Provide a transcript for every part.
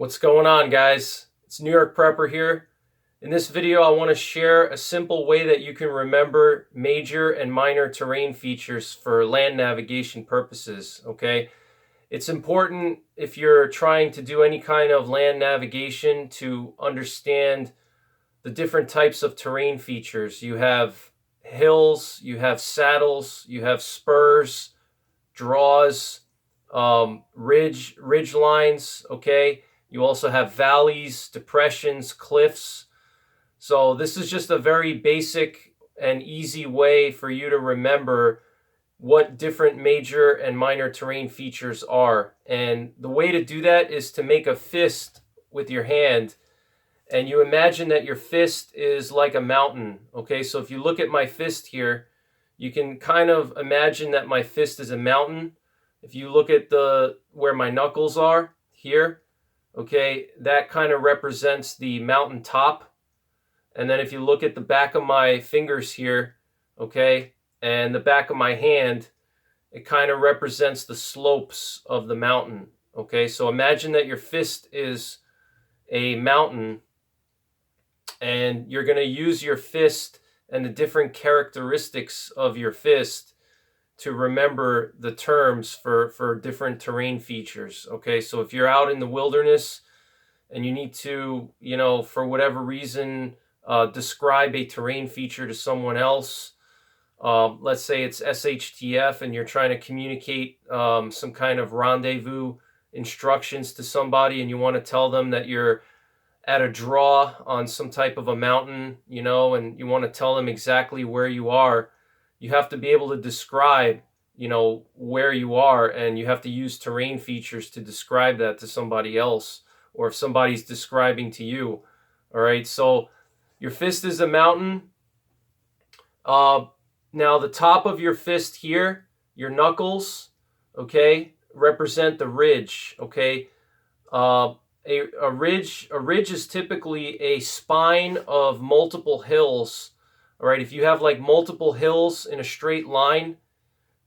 What's going on, guys? It's NYPrepper here. In this video, I want to share a simple way that you can remember major and minor terrain features for land navigation purposes, okay? It's important if you're trying to do any kind of land navigation to understand the different types of terrain features. You have hills, you have saddles, you have spurs, draws, ridge lines, okay? You also have valleys, depressions, cliffs. So this is just a very basic and easy way for you to remember what different major and minor terrain features are. And the way to do that is to make a fist with your hand. And you imagine that your fist is like a mountain. Okay, so if you look at my fist here, you can kind of imagine that my fist is a mountain. If you look at where my knuckles are here, okay, that kind of represents the mountain top. And then if you look at the back of my fingers here, okay, and the back of my hand, it kind of represents the slopes of the mountain. Okay, so imagine that your fist is a mountain, and you're going to use your fist and the different characteristics of your fist to remember the terms for different terrain features. Okay, so if you're out in the wilderness and you need to, for whatever reason, describe a terrain feature to someone else, let's say it's SHTF and you're trying to communicate some kind of rendezvous instructions to somebody, and you want to tell them that you're at a draw on some type of a mountain, and you want to tell them exactly where you are. You have to be able to describe, where you are, and you have to use terrain features to describe that to somebody else, or if somebody's describing to you. All right, so your fist is a mountain. Now the top of your fist here, your knuckles, okay, represent the ridge, okay. A ridge is typically a spine of multiple hills. All right, if you have like multiple hills in a straight line,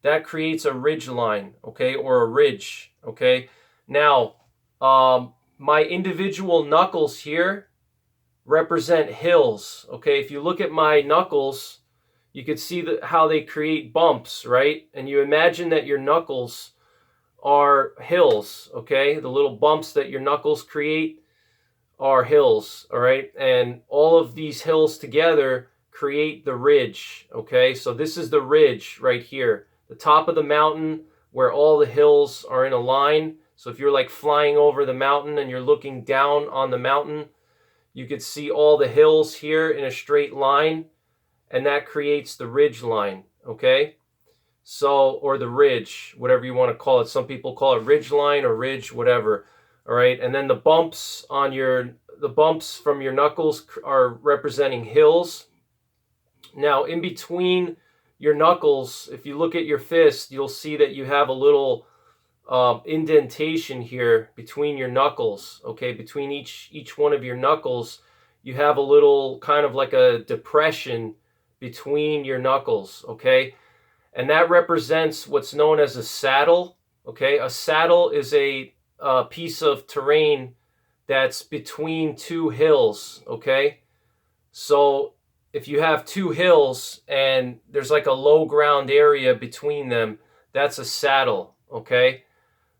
that creates a ridge line, okay, or a ridge, okay. Now, my individual knuckles here represent hills, okay. If you look at my knuckles, you could see how they create bumps, right? And you imagine that your knuckles are hills, okay. The little bumps that your knuckles create are hills, all right. And all of these hills together create the ridge, okay. So this is the ridge right here, the top of the mountain where all the hills are in a line. So if you're like flying over the mountain and you're looking down on the mountain, you could see all the hills here in a straight line, and that creates the ridge line, okay. So, or the ridge, whatever you want to call it. Some people call it ridge line or ridge, whatever. All right. And then the bumps from your knuckles are representing hills. Now, in between your knuckles, if you look at your fist, you'll see that you have a little indentation here between your knuckles. Okay. Between each one of your knuckles, you have a little kind of like a depression between your knuckles. Okay. And that represents what's known as a saddle, okay? A saddle is a piece of terrain that's between two hills, okay? So if you have two hills and there's like a low ground area between them, that's a saddle, okay?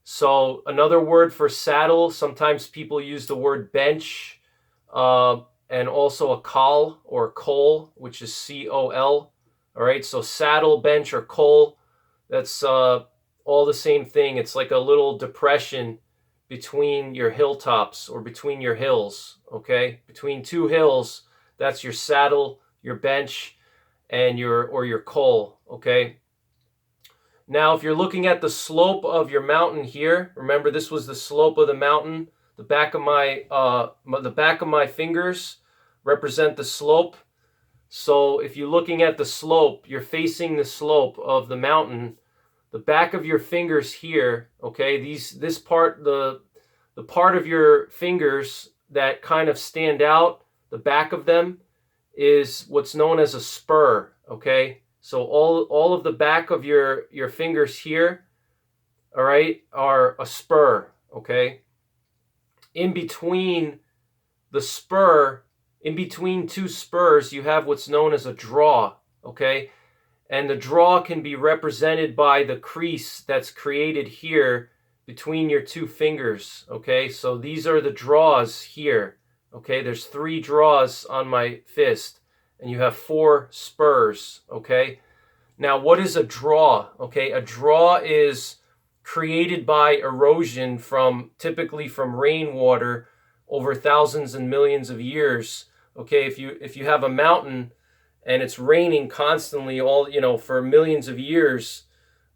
So another word for saddle, sometimes people use the word bench, and also a col or col, which is C-O-L. All right, so saddle, bench, or col, that's all the same thing. It's like a little depression between your hilltops or between your hills, okay? Between two hills, that's your saddle, your bench, and your col, okay? Now, if you're looking at the slope of your mountain here, remember this was the slope of the mountain. The back of my fingers represent the slope. So if you're looking at the slope, you're facing the slope of the mountain. The back of your fingers here, okay, this part, the part of your fingers that kind of stand out, the back of them is what's known as a spur, okay? So all of the back of your fingers here, all right, are a spur, okay? in between the spur, in between two spurs, you have what's known as a draw, okay? And the draw can be represented by the crease that's created here between your two fingers, okay? So these are the draws here, okay? There's 3 draws on my fist, and you have 4 spurs, okay? Now, what is a draw? Okay, a draw is created by erosion typically from rainwater over thousands and millions of years. Okay, if you have a mountain and it's raining constantly for millions of years,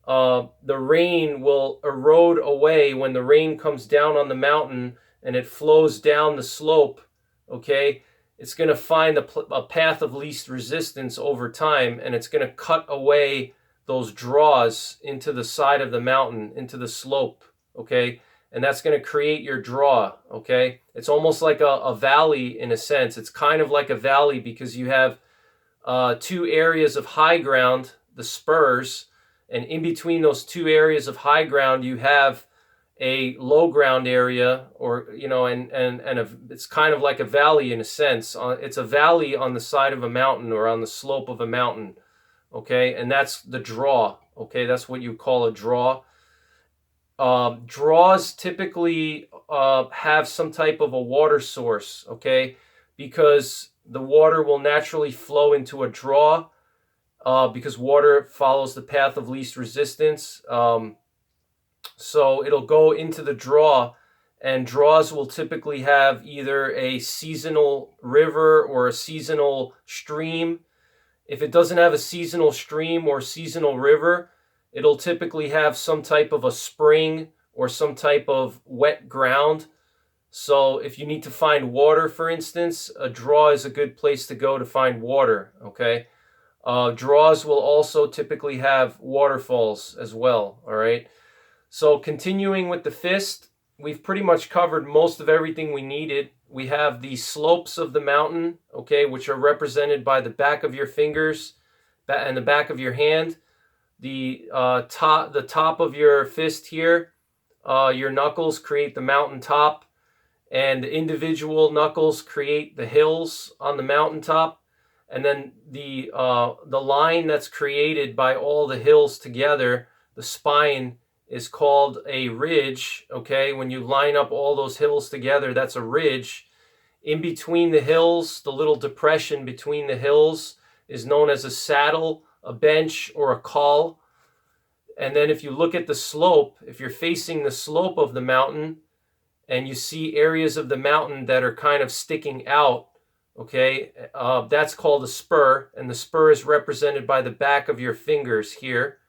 the rain will erode away when the rain comes down on the mountain and it flows down the slope. Okay, it's going to find a path of least resistance over time, and it's going to cut away those draws into the side of the mountain, into the slope, okay? And that's going to create your draw, okay? It's almost like a valley in a sense. It's kind of like a valley because you have 2 areas of high ground, the spurs, and in between those 2 areas of high ground, you have a low ground area, or it's kind of like a valley in a sense. It's a valley on the side of a mountain or on the slope of a mountain, okay? And that's the draw, okay? That's what you call a draw. Draws typically have some type of a water source, okay? Because the water will naturally flow into a draw because water follows the path of least resistance. So it'll go into the draw, and draws will typically have either a seasonal river or a seasonal stream. If it doesn't have a seasonal stream or seasonal river, it'll typically have some type of a spring or some type of wet ground. So if you need to find water, for instance, a draw is a good place to go to find water, okay? Draws will also typically have waterfalls as well, all right? So continuing with the fist, we've pretty much covered most of everything we needed. We have the slopes of the mountain, okay, which are represented by the back of your fingers and the back of your hand. The top of your fist here, your knuckles create the mountain top, and the individual knuckles create the hills on the mountaintop. And then the line that's created by all the hills together, the spine, is called a ridge, okay? When you line up all those hills together, that's a ridge. In between the hills, the little depression between the hills is known as a saddle, a bench, or a col. And then if you look at the slope, if you're facing the slope of the mountain and you see areas of the mountain that are kind of sticking out, okay, that's called a spur, and the spur is represented by the back of your fingers here,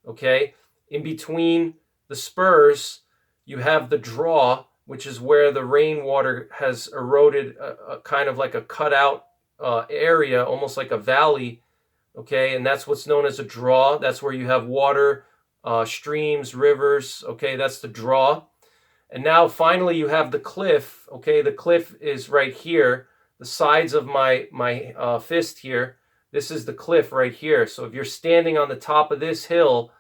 okay? In between the spurs, you have the draw, which is where the rainwater has eroded a kind of like a cutout area, almost like a valley, okay? And that's what's known as a draw. That's where you have water, streams, rivers, okay? That's the draw. And now finally you have the cliff, okay? The cliff is right here, the sides of my fist here. This is the cliff right here. So if you're standing on the top of this hill,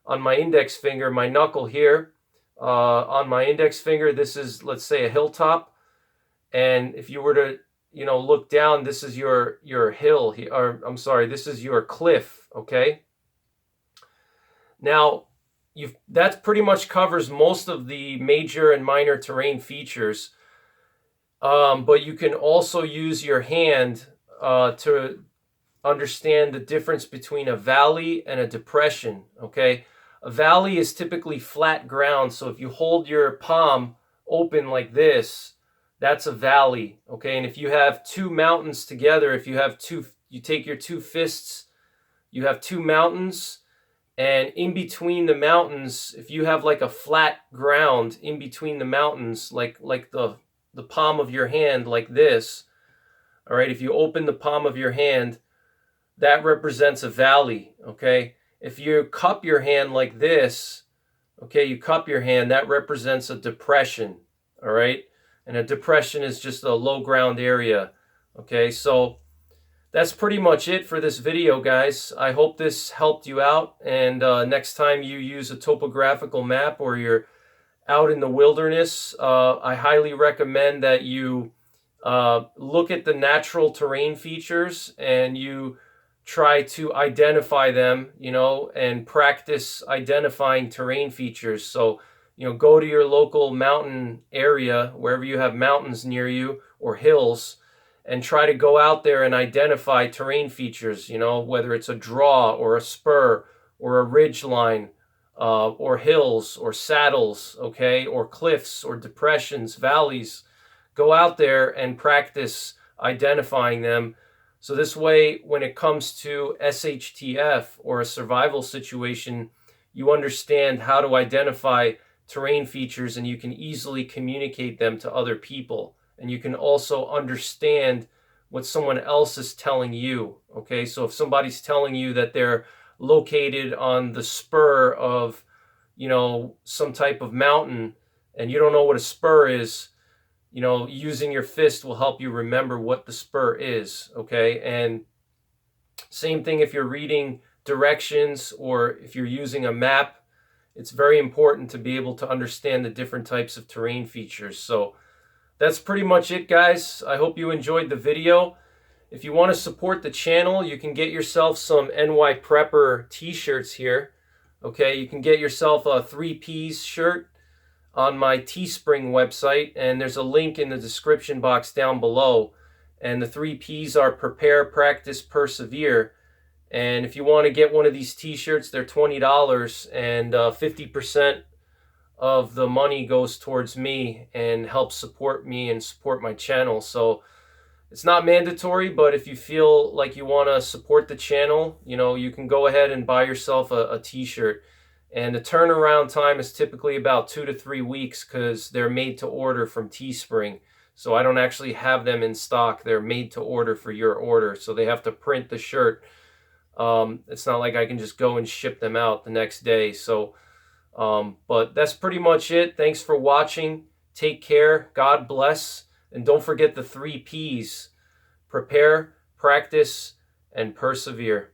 on my index finger, my knuckle here, on my index finger, this is, let's say, a hilltop. And if you were to, look down, this is your hill, or I'm sorry, this is your cliff, okay? Now, that pretty much covers most of the major and minor terrain features. But you can also use your hand to understand the difference between a valley and a depression, okay? A valley is typically flat ground, so if you hold your palm open like this, that's a valley, okay? And if you have 2 mountains together, you take your 2 fists, you have 2 mountains, and in between the mountains, if you have like a flat ground in between the mountains, like the palm of your hand like this, all right? If you open the palm of your hand, that represents a valley, okay? If you cup your hand like this, okay, you cup your hand, that represents a depression, all right? And a depression is just a low ground area, okay? So that's pretty much it for this video, guys. I hope this helped you out, and next time you use a topographical map or you're out in the wilderness, I highly recommend that you look at the natural terrain features and you try to identify them, and practice identifying terrain features. So, go to your local mountain area, wherever you have mountains near you or hills, and try to go out there and identify terrain features, whether it's a draw or a spur or a ridge line, or hills or saddles, okay, or cliffs or depressions, valleys. Go out there and practice identifying them. So this way, when it comes to SHTF or a survival situation, you understand how to identify terrain features and you can easily communicate them to other people. And you can also understand what someone else is telling you. Okay, so if somebody's telling you that they're located on the spur of, some type of mountain, and you don't know what a spur is, using your fist will help you remember what the spur is. Okay, and same thing if you're reading directions or if you're using a map. It's very important to be able to understand the different types of terrain features. So that's pretty much it, guys. I hope you enjoyed the video. If you want to support the channel, you can get yourself some NYPrepper t-shirts here. Okay, you can get yourself a 3Ps shirt on my Teespring website, and there's a link in the description box down below. And the 3Ps are prepare, practice, persevere. And if you want to get one of these t-shirts, they're $20, and 50% of the money goes towards me and helps support me and support my channel. So it's not mandatory, but if you feel like you want to support the channel, you can go ahead and buy yourself a t-shirt. And the turnaround time is typically about 2 to 3 weeks because they're made to order from Teespring. So I don't actually have them in stock. They're made to order for your order. So they have to print the shirt. It's not like I can just go and ship them out the next day. So, but that's pretty much it. Thanks for watching. Take care. God bless. And don't forget the 3 Ps: prepare, practice, and persevere.